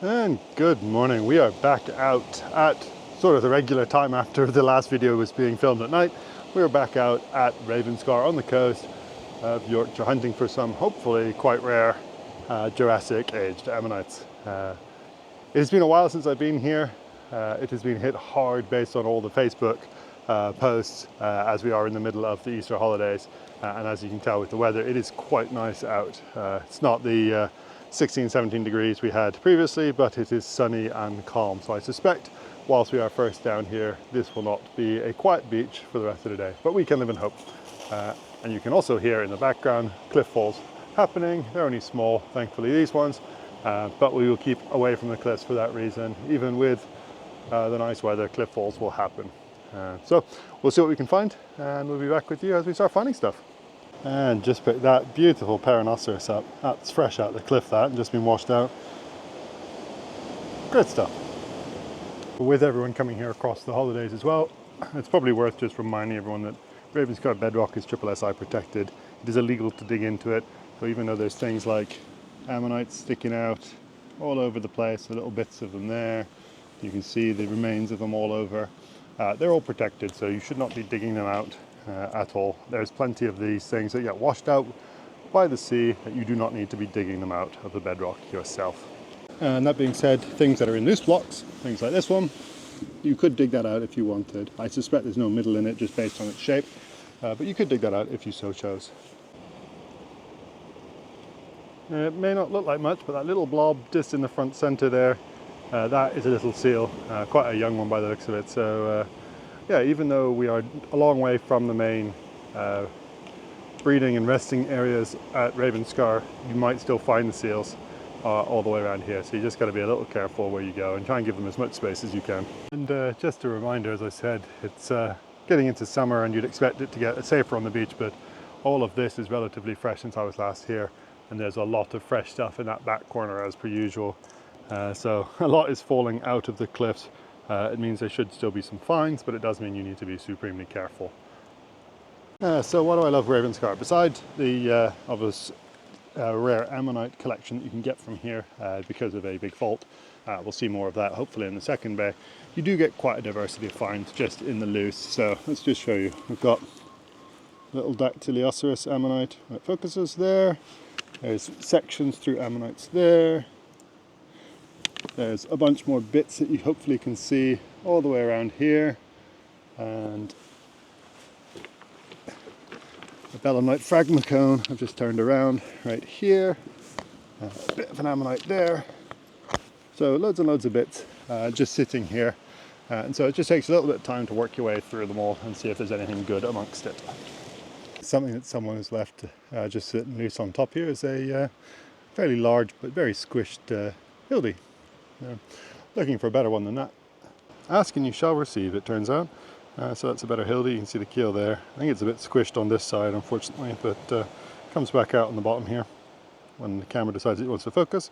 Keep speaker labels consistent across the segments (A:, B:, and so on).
A: And good morning. We are back out at sort of the regular time after the last video was being filmed at night. We're back out at Ravenscar on the coast of Yorkshire hunting for some hopefully quite rare Jurassic aged ammonites. It has been a while since I've been here. It has been hit hard based on all the Facebook posts as we are in the middle of the Easter holidays. And as you can tell with the weather, it is quite nice out. It's not the 16, 17 degrees we had previously, but it is sunny and calm. So I suspect whilst we are first down here, this will not be a quiet beach for the rest of the day, but we can live in hope. And you can also hear in the background cliff falls happening. They're only small, thankfully, these ones, but we will keep away from the cliffs for that reason. Even with the nice weather, cliff falls will happen. So we'll see what we can find, and we'll be back with you as we start finding stuff. And just picked that beautiful Perrhinoceros up. That's fresh out the cliff, that, and just been washed out. Great stuff. With everyone coming here across the holidays as well, it's probably worth just reminding everyone that Ravenscar bedrock is SSSI protected. It is illegal to dig into it, so even though there's things like ammonites sticking out all over the place, the little bits of them there, you can see the remains of them all over. They're all protected, so you should not be digging them out at all. There's plenty of these things that get washed out by the sea that you do not need to be digging them out of the bedrock yourself. And that being said, things that are in loose blocks, things like this one, you could dig that out if you wanted. I suspect there's no middle in it just based on its shape, but you could dig that out if you so chose. It may not look like much, but that little blob just in the front center there, that is a little seal, quite a young one by the looks of it. So yeah, even though we are a long way from the main breeding and resting areas at Ravenscar, you might still find the seals all the way around here. So you just got to be a little careful where you go and try and give them as much space as you can. And just a reminder, as I said, it's getting into summer and you'd expect it to get safer on the beach, but all of this is relatively fresh since I was last here, and there's a lot of fresh stuff in that back corner as per usual. So a lot is falling out of the cliffs. It means there should still be some finds, but it does mean you need to be supremely careful. So what do I love Ravenscar? Besides the obvious rare ammonite collection that you can get from here because of a big fault, we'll see more of that hopefully in the second bay. You do get quite a diversity of finds just in the loose, so let's just show you. We've got little Dactylioceras ammonite that focuses there. There's sections through ammonites there. There's a bunch more bits that you hopefully can see all the way around here, and a Bellummite phragmocone I've just turned around right here, a bit of an ammonite there, so loads and loads of bits just sitting here, and so it just takes a little bit of time to work your way through them all and see if there's anything good amongst it. Something that someone has left just sitting loose on top here is a fairly large but very squished hildy. Looking for a better one than that. Ask and you shall receive, it turns out. So that's a better hildy. You can see the keel there. I think it's a bit squished on this side, unfortunately, but comes back out on the bottom here when the camera decides it wants to focus.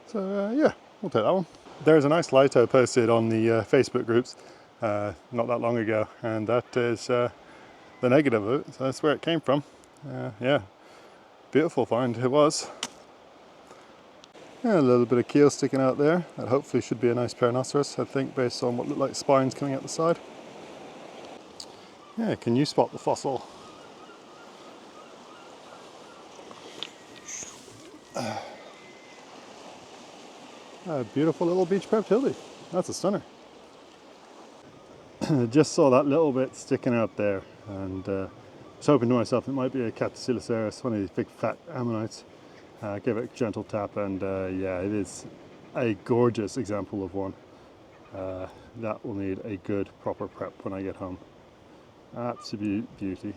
A: So yeah, we'll take that one. There's a nice lito posted on the Facebook groups not that long ago, and that is the negative of it. So that's where it came from. Yeah, beautiful find it was. Yeah, a little bit of keel sticking out there. That hopefully should be a nice Perrhinoceros, I think, based on what look like spines coming out the side. Yeah, can you spot the fossil? A beautiful little beach prepped hildy. That's a stunner. Just saw that little bit sticking out there, and was hoping to myself it might be a Catacilloceros, one of these big fat ammonites. Give it a gentle tap, and yeah, it is a gorgeous example of one. That will need a good proper prep when I get home. Absolute beauty.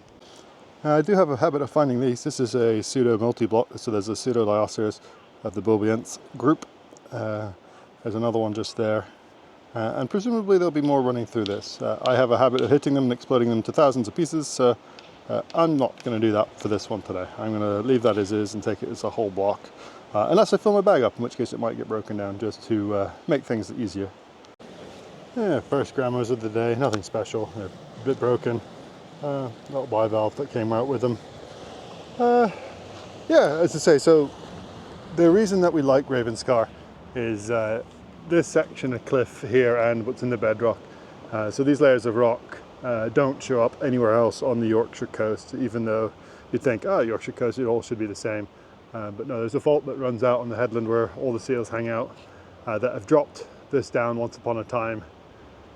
A: I do have a habit of finding these. This is a Pseudomultiblock, so there's a Pseudolioceras of the bulbiense group. There's another one just there, and presumably there'll be more running through this. I have a habit of hitting them and exploding them to thousands of pieces, so I'm not going to do that for this one today. I'm going to leave that as is and take it as a whole block, unless I fill my bag up, in which case it might get broken down just to make things easier. Yeah, first Grammos of the day, nothing special. They're a bit broken. Little bivalve that came out with them. Yeah, as I say, so the reason that we like Ravenscar is this section of cliff here and what's in the bedrock. So these layers of rock don't show up anywhere else on the Yorkshire coast, even though you'd think, oh, Yorkshire coast, it all should be the same. But no, there's a fault that runs out on the headland where all the seals hang out that have dropped this down once upon a time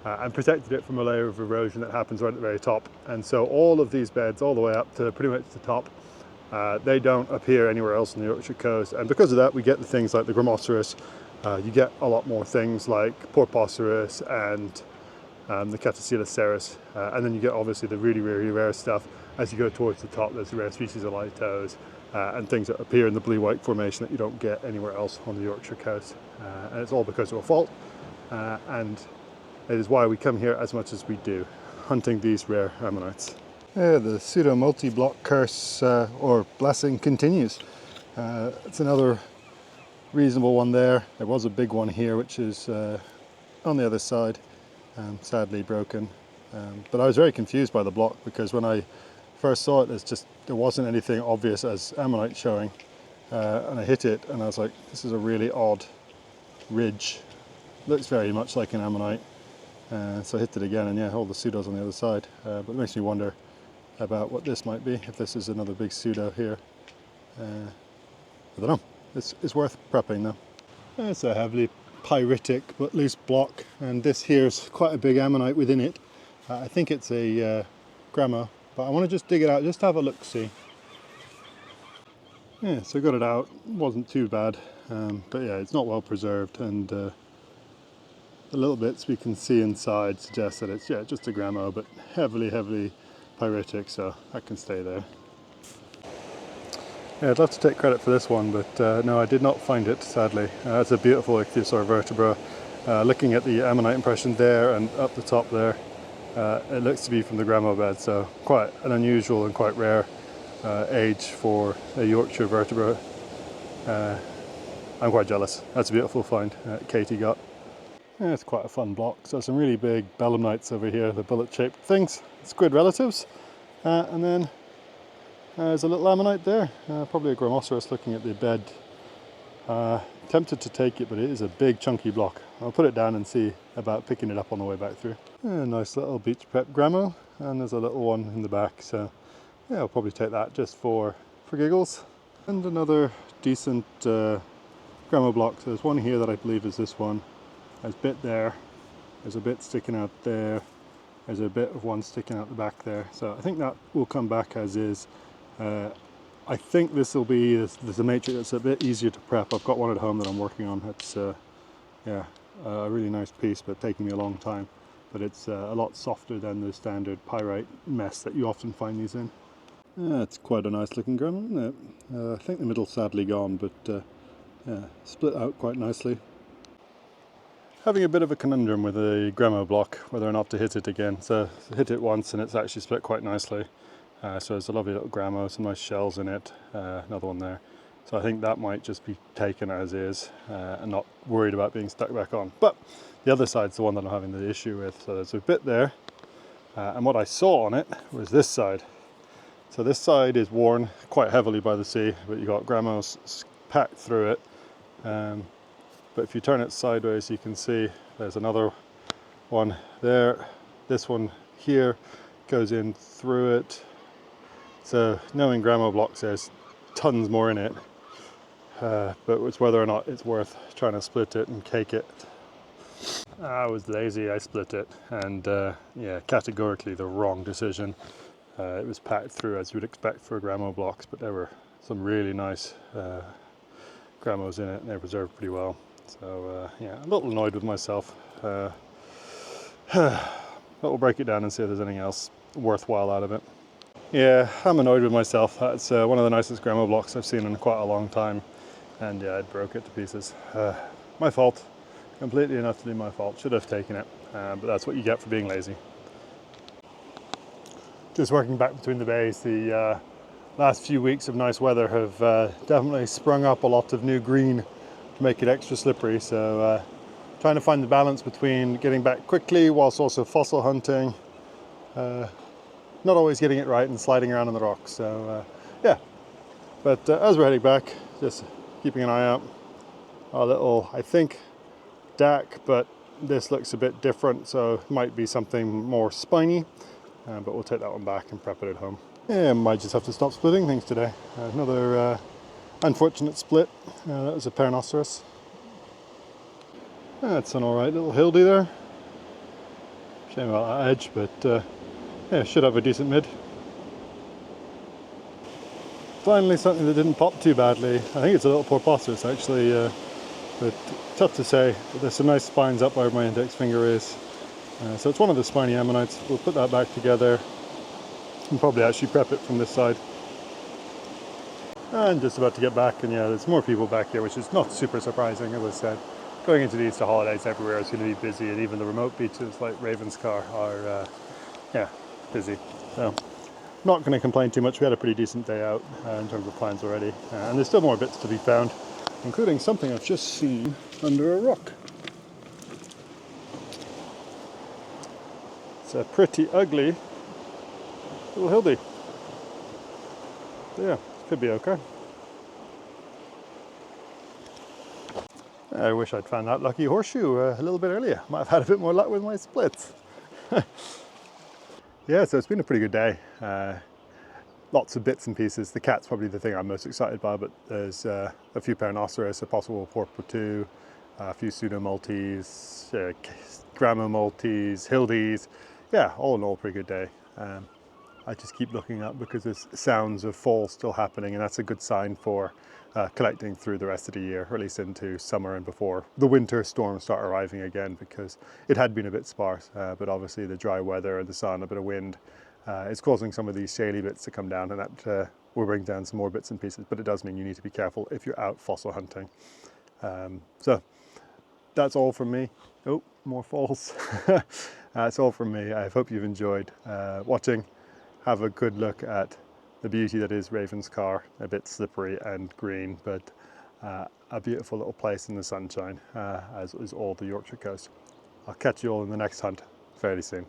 A: and protected it from a layer of erosion that happens right at the very top. And so all of these beds, all the way up to pretty much the top, they don't appear anywhere else on the Yorkshire coast. And because of that, we get the things like the Grammosaurus. You get a lot more things like Porposaurus and the Catocelaceras, and then you get obviously the really, really rare stuff. As you go towards the top, there's the rare species of lightoes and things that appear in the blue-white formation that you don't get anywhere else on the Yorkshire coast. And it's all because of a fault, and it is why we come here as much as we do, hunting these rare ammonites. The Pseudomultiblock curse or blessing continues. It's another reasonable one there. There was a big one here, which is on the other side. Sadly broken, but I was very confused by the block because when I first saw it, there wasn't anything obvious as ammonite showing, and I hit it and I was like, this is a really odd ridge, looks very much like an ammonite, so I hit it again, and yeah, all the pseudos on the other side, but it makes me wonder about what this might be, if this is another big pseudo here. I don't know, it's worth prepping though. It's a heavily pyritic but loose block, and this here's quite a big ammonite within it. I think it's a Grammo, but I want to just dig it out, just to have a look see. Yeah, so I got it out, it wasn't too bad, but yeah, it's not well preserved, and the little bits we can see inside suggest that it's just a Grammo, but heavily pyritic, so that can stay there. Yeah, I'd love to take credit for this one, but no, I did not find it, sadly. It's a beautiful Echosur vertebra. Looking at the ammonite impression there and up the top there, it looks to be from the Grammo bed, so quite an unusual and quite rare age for a Yorkshire vertebra. I'm quite jealous. That's a beautiful find Katie got. Yeah, it's quite a fun block. So some really big Bellumites over here, the bullet-shaped things, squid relatives, and then there's a little ammonite there, probably a Grammosaurus looking at the bed. Tempted to take it, but it is a big chunky block. I'll put it down and see about picking it up on the way back through. Nice little beach prep Grammo, and there's a little one in the back, so yeah, I'll probably take that just for giggles. And another decent Grammo block. So there's one here that I believe is this one. There's a bit there, there's a bit sticking out there, there's a bit of one sticking out the back there. So I think that will come back as is. I think this will be there's a matrix that's a bit easier to prep. I've got one at home that I'm working on. It's a really nice piece, but taking me a long time. But it's a lot softer than the standard pyrite mess that you often find these in. It's quite a nice looking Grammo, isn't it? I think the middle's sadly gone, but split out quite nicely. Having a bit of a conundrum with a Grammo block, whether or not to hit it again. So I hit it once and it's actually split quite nicely. So there's a lovely little Grammo, some nice shells in it, another one there. So I think that might just be taken as is and not worried about being stuck back on. But the other side's the one that I'm having the issue with. So there's a bit there, and what I saw on it was this side. So this side is worn quite heavily by the sea, but you've got Grammos packed through it. But if you turn it sideways, you can see there's another one there. This one here goes in through it. So knowing Grammo blocks, there's tons more in it, but it's whether or not it's worth trying to split it and cake it. I was lazy, I split it, and yeah, categorically the wrong decision. It was packed through as you would expect for Grammo blocks, but there were some really nice Grammos in it, and they preserved pretty well. So yeah, a little annoyed with myself. But we'll break it down and see if there's anything else worthwhile out of it. Yeah, I'm annoyed with myself. That's one of the nicest Grammo blocks I've seen in quite a long time, and yeah, it broke it to pieces. My fault, completely and utterly my fault. Should have taken it, but that's what you get for being lazy. Just working back between the bays, the last few weeks of nice weather have definitely sprung up a lot of new green to make it extra slippery, so trying to find the balance between getting back quickly whilst also fossil hunting. Not always getting it right and sliding around on the rocks, so yeah. But as we're heading back, just keeping an eye out. a little, I think, deck, but this looks a bit different, so it might be something more spiny, but we'll take that one back and prep it at home. Yeah, might just have to stop splitting things today. Another unfortunate split. That was a Pernoceros. That's an alright little hildy there. Shame about that edge, but yeah, should have a decent mid. Finally something that didn't pop too badly. I think it's a little Porpoistus actually, but tough to say. But there's some nice spines up where my index finger is. So it's one of the Spinyammonites. We'll put that back together and probably actually prep it from this side. And just about to get back, and yeah, there's more people back here, which is not super surprising, as I said. Going into the Easter holidays, everywhere is going to be busy, and even the remote beaches like Ravenscar are, yeah, busy. So, not going to complain too much. We had a pretty decent day out in terms of plans already, and there's still more bits to be found, including something I've just seen under a rock. It's a pretty ugly little hildy. So yeah, could be okay. I wish I'd found that lucky horseshoe a little bit earlier. Might have had a bit more luck with my splits. Yeah, so it's been a pretty good day. Lots of bits and pieces. The cat's probably the thing I'm most excited by, but there's a few Pernoceros, a possible Porpoistus, a few Pseudomultis, Grammo multis, hildies. Yeah, all in all, pretty good day. I just keep looking up because there's sounds of fall still happening, and that's a good sign for collecting through the rest of the year, or at least into summer and before the winter storms start arriving again, because it had been a bit sparse, but obviously the dry weather and the sun, a bit of wind, is causing some of these shaly bits to come down, and that will bring down some more bits and pieces, but it does mean you need to be careful if you're out fossil hunting. So that's all from me. Oh, more falls. That's all from me. I hope you've enjoyed watching. Have a good look at the beauty that is Ravenscar, a bit slippery and green, but a beautiful little place in the sunshine, as is all the Yorkshire coast. I'll catch you all in the next hunt fairly soon.